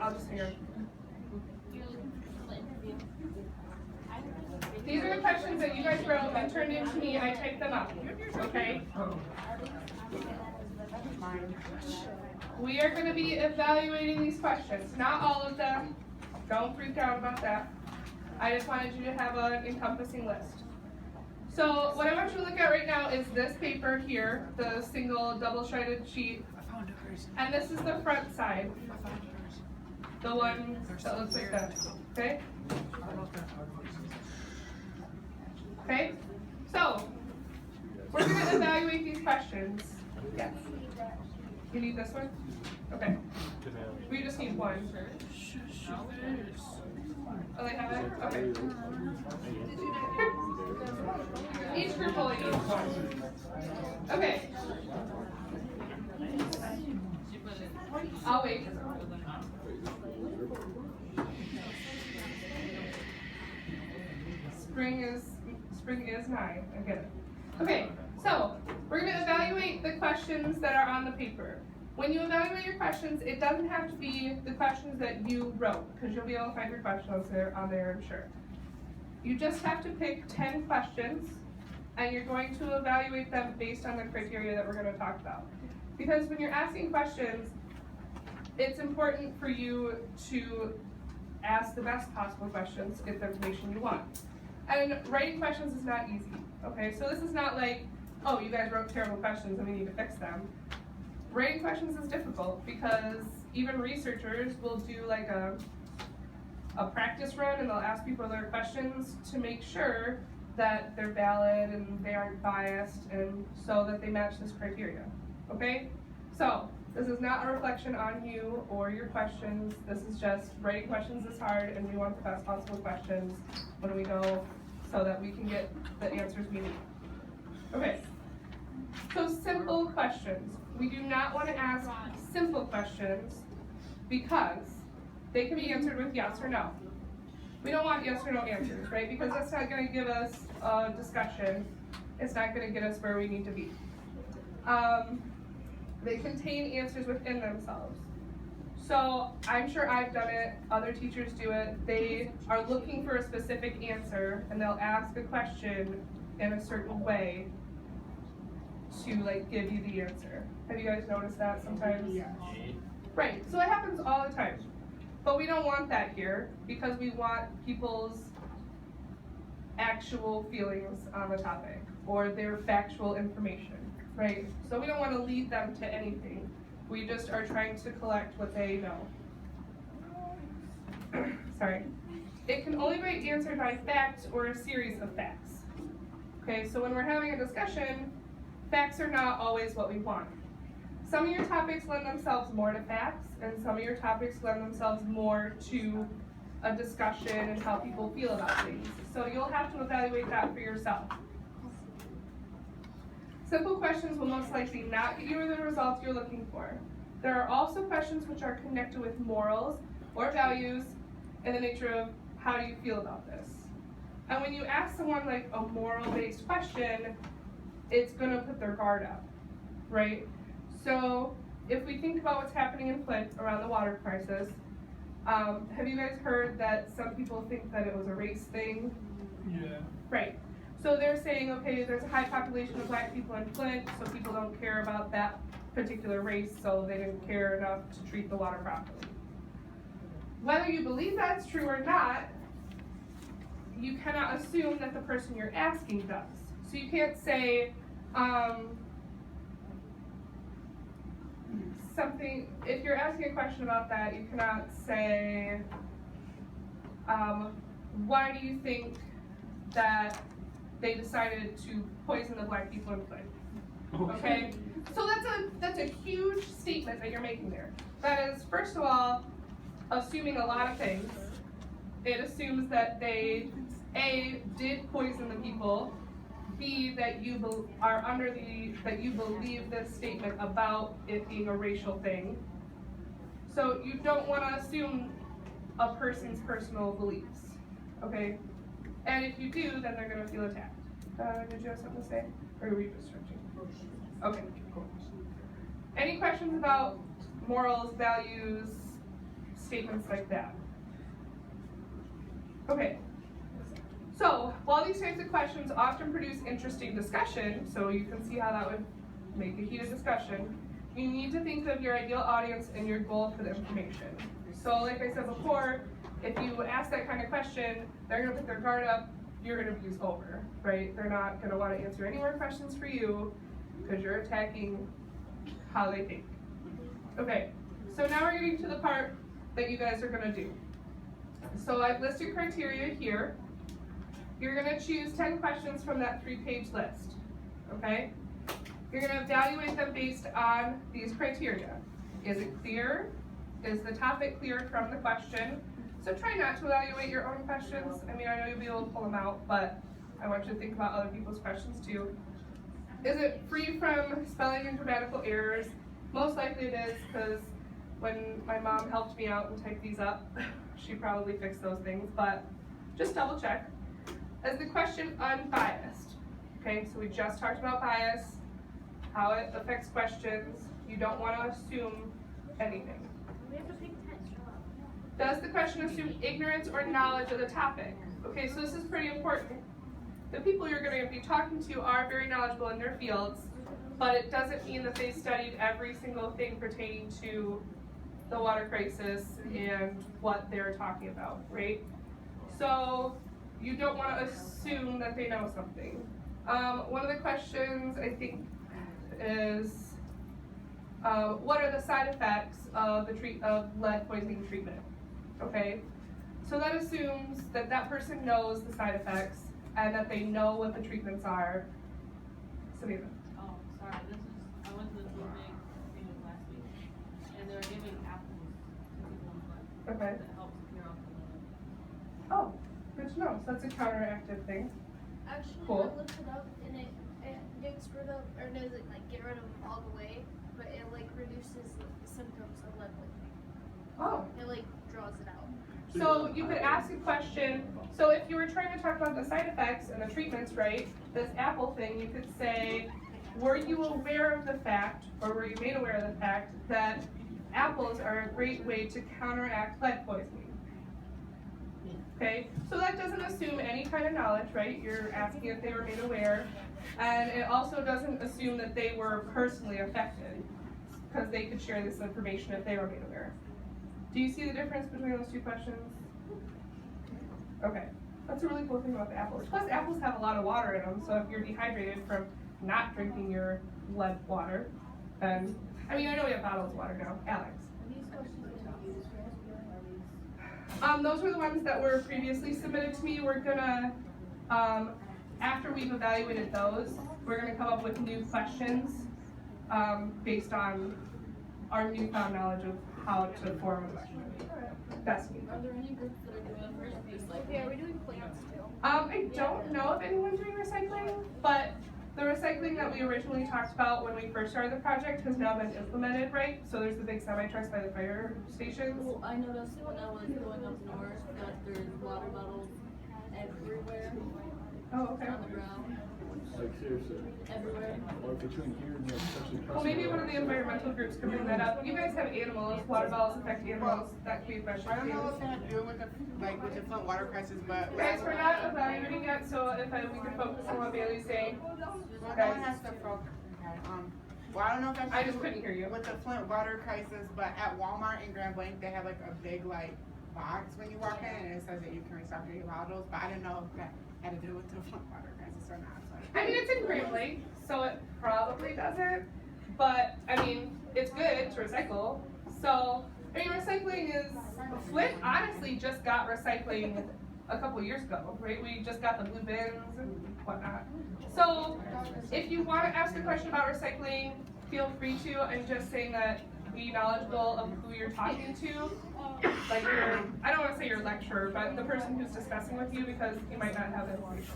I'll just hang on. These are the questions that you guys wrote and turned in to me. I typed them up, okay? We are going to be evaluating these questions. Not all of them. Don't freak out about that. I just wanted you to have an encompassing list. So what I want you to look at right now is this paper here, the single double-sided sheet. And this is the front side. The one that looks like this, okay? Okay, so we're going to evaluate these questions. Yes. You need this one? Okay. We just need one. Oh, they have it? Okay. Each group will need one. Okay. I'll wait. Spring is 9. I get it. Okay, so we're going to evaluate the questions that are on the paper. When you evaluate your questions, it doesn't have to be the questions that you wrote, because you'll be able to find your questions on there, I'm sure. You just have to pick 10 questions, and you're going to evaluate them based on the criteria that we're going to talk about. Because when you're asking questions, it's important for you to ask the best possible questions to get the information you want. And writing questions is not easy, okay? So this is not like, oh, you guys wrote terrible questions and we need to fix them. Writing questions is difficult because even researchers will do like a practice run and they'll ask people their questions to make sure that they're valid and they aren't biased and so that they match this criteria, okay? So this is not a reflection on you or your questions. This is just writing questions is hard and we want the best possible questions when we go so that we can get the answers we need. Okay, so simple questions. We do not want to ask simple questions because they can be answered with yes or no. We don't want yes or no answers, right? Because that's not going to give us a discussion. It's not going to get us where we need to be. They contain answers within themselves. So I'm sure I've done it, other teachers do it. They are looking for a specific answer and they'll ask a question in a certain way to like give you the answer. Have you guys noticed that sometimes? Yeah. Right, so it happens all the time. But we don't want that here because we want people's actual feelings on the topic or their factual information, right? So we don't want to lead them to anything. We just are trying to collect what they know. Sorry. It can only be answered by facts or a series of facts. Okay, so when we're having a discussion, facts are not always what we want. Some of your topics lend themselves more to facts, and some of your topics lend themselves more to a discussion and how people feel about things. So you'll have to evaluate that for yourself. Simple questions will most likely not get you the results you're looking for. There are also questions which are connected with morals or values in the nature of how do you feel about this. And when you ask someone like a moral-based question, it's going to put their guard up, right? So if we think about what's happening in Flint around the water crisis, have you guys heard that some people think that it was a race thing? Yeah. Right. So they're saying, okay, there's a high population of black people in Flint, so people don't care about that particular race, so they didn't care enough to treat the water properly. Whether you believe that's true or not, you cannot assume that the person you're asking does. So you can't say something, if you're asking a question about that, you cannot say, why do you think that they decided to poison the black people in Flint? Okay? So that's a huge statement that you're making there. That is, first of all, assuming a lot of things. It assumes that they, A, did poison the people, B, that you are that you believe this statement about it being a racial thing. So you don't want to assume a person's personal beliefs, okay? And if you do, then they're going to feel attacked. Did you have something to say? Or were you just stretching? Okay. Any questions about morals, values, statements like that. Okay, so while these types of questions often produce interesting discussion, so you can see how that would make a heated discussion, you need to think of your ideal audience and your goal for the information. So like I said before, if you ask that kind of question, they're gonna put their guard up, your interview's over, right? They're not gonna wanna answer any more questions for you because you're attacking how they think. Okay, so now we're getting to the part that you guys are gonna do. So I've listed criteria here. You're gonna choose 10 questions from that 3-page list, okay? You're gonna evaluate them based on these criteria. Is it clear? Is the topic clear from the question? So try not to evaluate your own questions. I mean, I know you'll be able to pull them out, but I want you to think about other people's questions too. Is it free from spelling and grammatical errors? Most likely it is, because when my mom helped me out and typed these up, she probably fixed those things, but just double check. Is the question unbiased? Okay, so we just talked about bias, how it affects questions. You don't want to assume anything. We have to pick 10. Does the question assume ignorance or knowledge of the topic? Okay, so this is pretty important. The people you're going to be talking to are very knowledgeable in their fields, but it doesn't mean that they studied every single thing pertaining to the water crisis and what they're talking about, right? So you don't want to assume that they know something. One of the questions I think is, what are the side effects of lead poisoning treatment? Okay, so that assumes that that person knows the side effects and that they know what the treatments are. Savannah. Oh, sorry. I went to this really big thing last week, and they were giving apples to people in blood. Okay. That helps clear off the lead. Oh, good to know. So that's a counteractive thing. Actually, Cool. I looked it up, and it gets rid of, or doesn't like get rid of them all the way, but it like reduces the symptoms of lead poisoning. Oh. It like draws it out. So you could ask a question, so if you were trying to talk about the side effects and the treatments, right, this apple thing, you could say, were you aware of the fact, or were you made aware of the fact, that apples are a great way to counteract lead poisoning? Okay, so that doesn't assume any kind of knowledge, right? You're asking if they were made aware. And it also doesn't assume that they were personally affected, because they could share this information if they were made aware. Do you see the difference between those two questions? Okay, that's a really cool thing about the apples. Plus, apples have a lot of water in them, so if you're dehydrated from not drinking your lead water, then, I mean, I know we have bottled water now. Alex? Are these questions going to be used for SBI? Those were the ones that were previously submitted to me. We're gonna, after we've evaluated those, we're gonna come up with new questions based on our newfound knowledge of how to form a question. That's me. Are there any groups that are doing first piece like Yeah, we're doing plants too. I don't know if anyone's doing recycling, but the recycling that we originally talked about when we first started the project has now been implemented, right? So there's the big semi-trucks by the fire stations. Well, I noticed when I was going up north that there's water bottles everywhere Oh, okay. on the ground. Like seriously, Everywhere. or between here and there, especially. Well, maybe one of the environmental groups could bring that up. You guys have animals, water bottles affect animals, that could be a question. I don't know what's gonna do with the Flint water crisis, but Guys, we're not evaluating yet, so if we can focus on what Bailey's saying. no one has to focus. Well, I don't know if that's I just couldn't hear you. with the Flint water crisis, but at Walmart in Grand Blanc, they have like a big box when you walk in, and it says that you can recycle your bottles. But I didn't know if that had to do with the Flint water crisis or not. So. I mean, it's in Grand Blanc, so it probably doesn't, but, I mean, it's good to recycle. So, I mean, recycling is, Flint honestly just got recycling a couple years ago, right? We just got the blue bins and whatnot. So, if you want to ask a question about recycling, feel free to. I'm just saying that be knowledgeable of who you're talking to. Like I don't want to say your lecturer, but the person who's discussing with you, because you might not have information.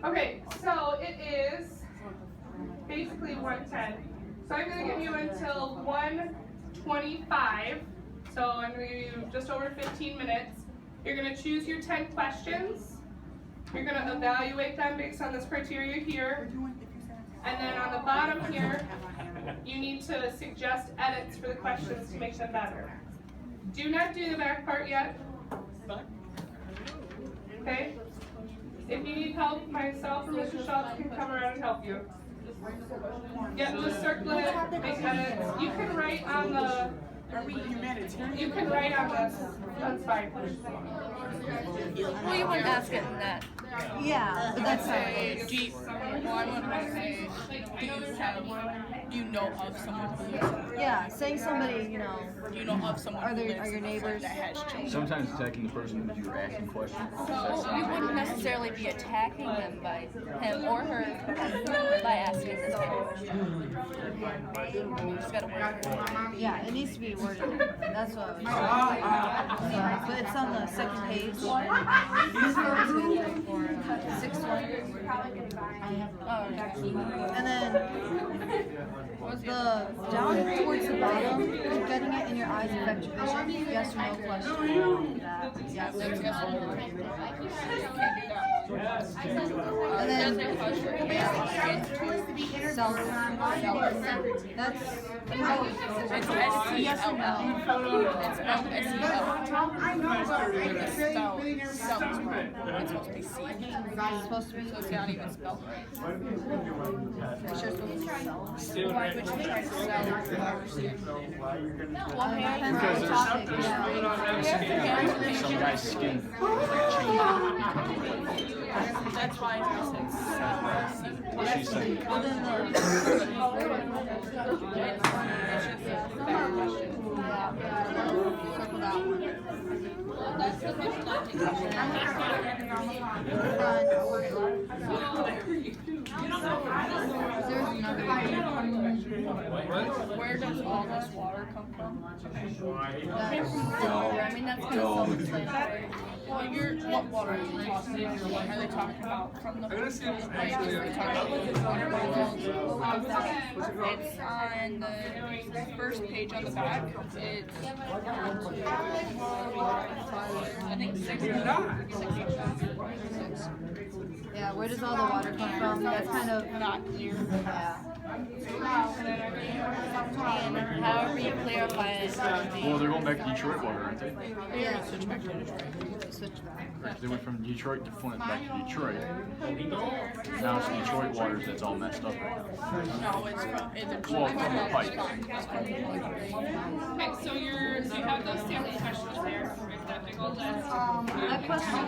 Okay, so it is basically 1:10. So I'm going to give you until 1:25. So I'm going to give you just over 15 minutes. You're going to choose your 10 questions. You're going to evaluate them based on this criteria here. And then on the bottom here, you need to suggest edits for the questions to make them better. Do not do the back part yet. Okay? If you need help, myself or Mr. Schultz can come around and help you. Yeah, just circle it, make edits. You can write on the, Are we humanitarian? you can write on this. That's fine. Well, you wouldn't ask it in that. Yeah, but that's Say, do you, well, I want to say, do you know of someone who, yeah, saying somebody, you know, do you know of someone are who there lives are your in Flint neighbors? that has children? Sometimes attacking the person because you're asking questions. You wouldn't necessarily be attacking them by him or her by asking this kind of question. You just gotta word it. Yeah, it needs to be worded. That's what I was saying. But it's on the second page. Sixth one. Oh, okay. And then the down towards the bottom, getting it in your eyes affect your vision? Yes or no question? That. Yes. And then self. That's It's S-E-L-L. It's spelled S-E-L. I know, but I It's really, spelled really never spelled wrong. It's supposed to be C. supposed to be. So it's not even spelled right. Are you sure it's supposed to be self? Why would you try to sell Well, depends on the topic. Yeah. Some guy's skin is like changed. That's why I said C. What she's saying. Well, then circle that one. That's the question I think. There's another one. Where does all this water come from? I mean, that's kind of self-explanatory. Well, what water are you talking about? Are they talking about from the pipe? Are they talking about water wells? It's on the first page on the back. It's I think 6. Yeah, where does all the water come from? That's kind of Not clear. yeah. And however you clarify it. Well, they're going back to Detroit water, aren't they? Yeah. Switch back to Detroit. Switch back. They went from Detroit to Flint back to Detroit. Now it's Detroit waters that's all messed up right now. No, it's from Well, from the pipe. Okay, so you have those sample questions there. Right, that big old list. That question,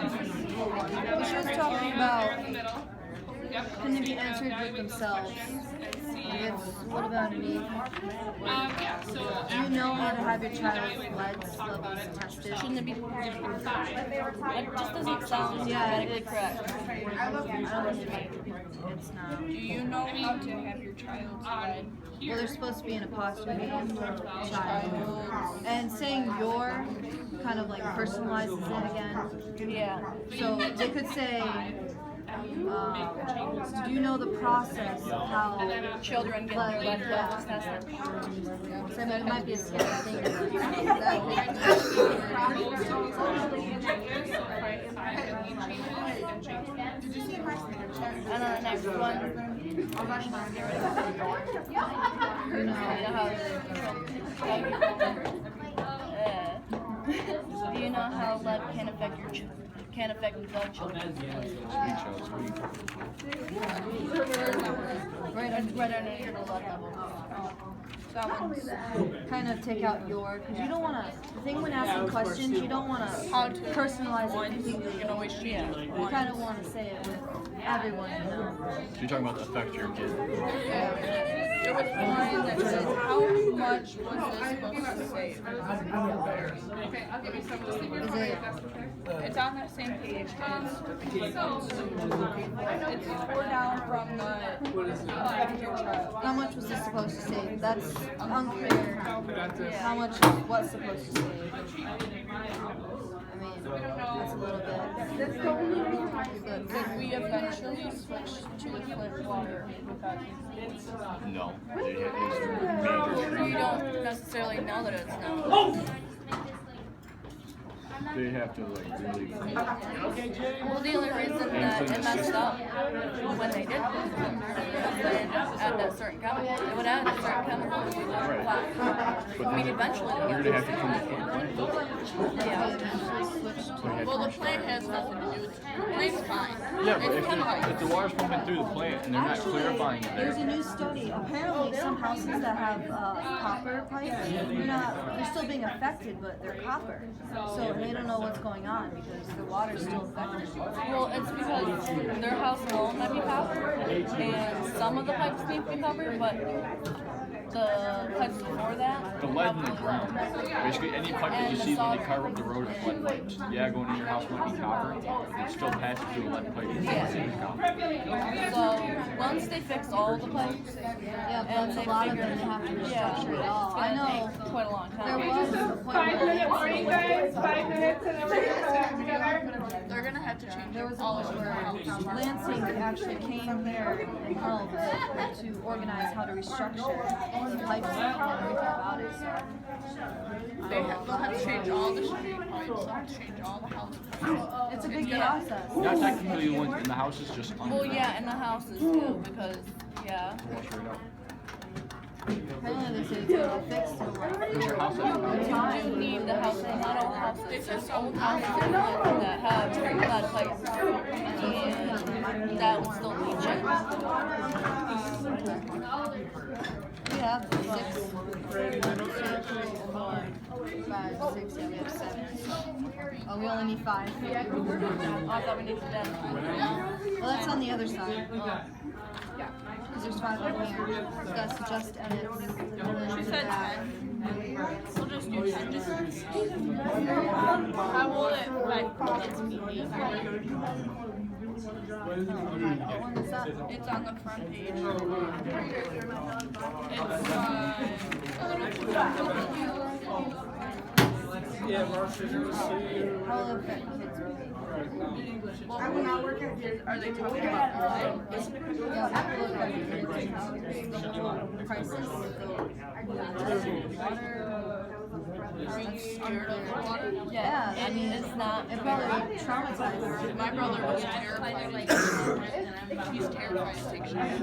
what she was talking In about, the middle. Yep. can they be answered with themselves? It's what about me? Yeah, so Do you know how to have your child's legs levels tested? Shouldn't it be It just doesn't sound Yeah, medically it's correct. It's not. Do you know how to have your child's lead? Well, there's supposed to be an apostrophe in child. And saying your kind of like personalizes it again. Yeah. So they could say, do you know the process of how Children get their lead levels tested. So I mean, it might be a scary thing. But Did you see my Snapchat? And then the next one. you know, Do you know how lead can affect can affect blood sugar? Right underneath the lead level. That one's kind of take out your, because you don't want to, the thing when asking questions, you don't want to personalize it completely. you can always change it. You kind of want to say it with everyone, you know. So you're talking about the effect your kid. There was one that said, how much was this supposed to save? Okay, I'll give you some. Just leave your phone if that's okay. It's on that same page. It's 4 down from the your child. How much was this supposed to save? That's unclear. How much is what's supposed to save? I mean, that's a little bit. Did we eventually switch to the Flint water without using No. You don't necessarily know that it's not. They have to like really. Well, the only reason that it messed up when they did was they didn't add that certain chemical. It would add a certain chemical to the black. But I mean, then eventually they'll you're gonna have to come up with a plan. Yeah. So you have Well, to- the plant has nothing to do with it. The plant's fine. Yeah, but It's chemicals. if the water's pumping through the plant and they're not clarifying it There's a there, new study. Apparently, some houses that have copper pipes, they're still being affected, but they're copper. So they don't know what's going on because the water's still affected. Well, it's because their house alone might be copper, and some of the pipes need to be copper, but the pipes before that. the lead in the ground, basically any pipe that you see when they carve up the road is lead pipes. Yeah, going in your house might be copper, but it still passes through a lead pipe. It's copper. So once they fix all the pipes, Yeah, and but they a lot of figure, them have to yeah, restructure it it's all. I gonna know. take quite a long There time. was a point 5-minute warning, guys. 5 minutes, and then we're gonna come back together. They're gonna have to change There was a all point of where Lansing actually came here and helped to organize how to restructure the pipes and everything about it. So They'll have to change all the street pipes. They'll have to change all the house pipes. it's a big process. Not technically the ones in the houses, just Well, underground. yeah, in the houses too, because yeah. Wash right out. Apparently they say it's gonna be fixed in Is your house like You do need the houses, not all houses. There's old houses in Flint that have lead pipes, and that will still leach in. We have 6, 4, 5, 6, yeah, we have 7. Oh, we only need 5. I thought we needed 10. Well, that's on the other side. Because there's 5 on here. So that's just edits. She said 10. We'll just do 10. How will it be? When is that? It's on the front page. How will it affect kids? I will not work at here. Are they talking about Yeah, how will it affect kids? The whole crisis with the water. Are you scared of the water? Yeah, I mean, It's not. it probably traumatizes. My brother was terrified. He's terrified to take showers.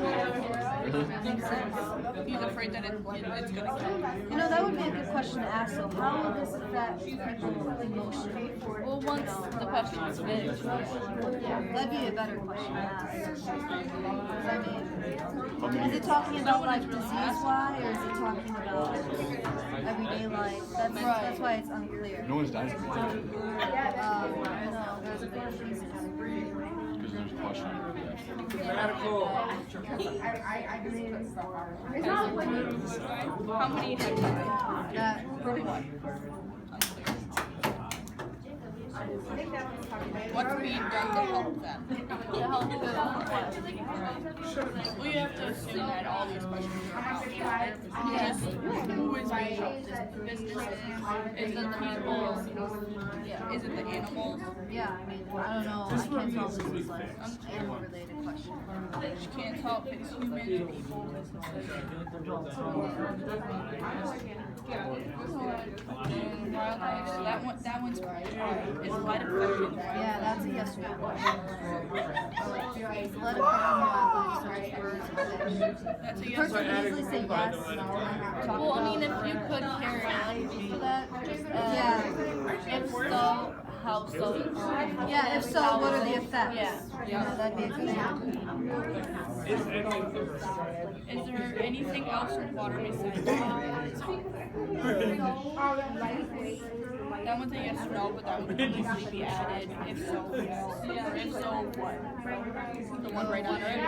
He's afraid that it's gonna kill him. You know, that would be a good question to ask. So, how will this affect people emotionally? Well, once the question is fixed, That'd be a better question to ask. I mean, is it talking about like disease-wise, or is it talking about everyday life? That's why it's unclear. No one's dying from it. No, there's a big piece of Because there's a question on it. I just put stuff on. how many have died? that. From what? What's being done to help them? To help them what? Well, you have to assume that all these questions are about just who is being helped? Is it the businesses? Is it the people? Yeah. Is it the animals? Yeah, I mean, I don't know. I can't tell if this is like an animal-related question. You can't tell if it's human, people, businesses. And wildlife, that one's right. Is light affecting wildlife? Yeah, that's a yes or no question. Let it come such as birds and fish. That's a The yes person or can no. easily say yes. Talk Well, I about- mean, if you could carry on to that, Yeah. if so, how so? Yeah, if so, what are the effects? Yeah. Yeah, that'd be a good one. Is there anything else in water besides that one's a yes or no, but that would easily be added. If so, yes. If so, what? The one right under it?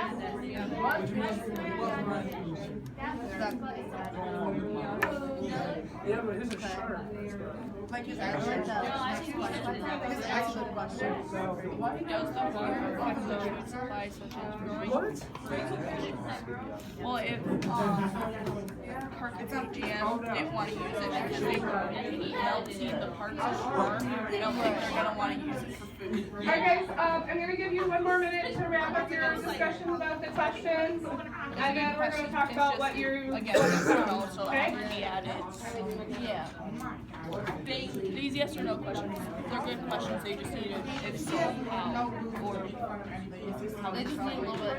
Yeah, but his is sharp. Like his I like action. that. His action question. Does the water affect the food supply such as growing? Well, if Park and GM didn't want to use it because they were melting the parts of farm, I don't think they're gonna want to use it for food. Alright guys, I'm gonna give you one more minute to wrap up your discussion about the questions, and then we're gonna talk about what you're. Again, yes or no, so Okay? that would be added. Yeah. These yes or no questions, they're good questions, they just need it if so, how, or. They just need a little bit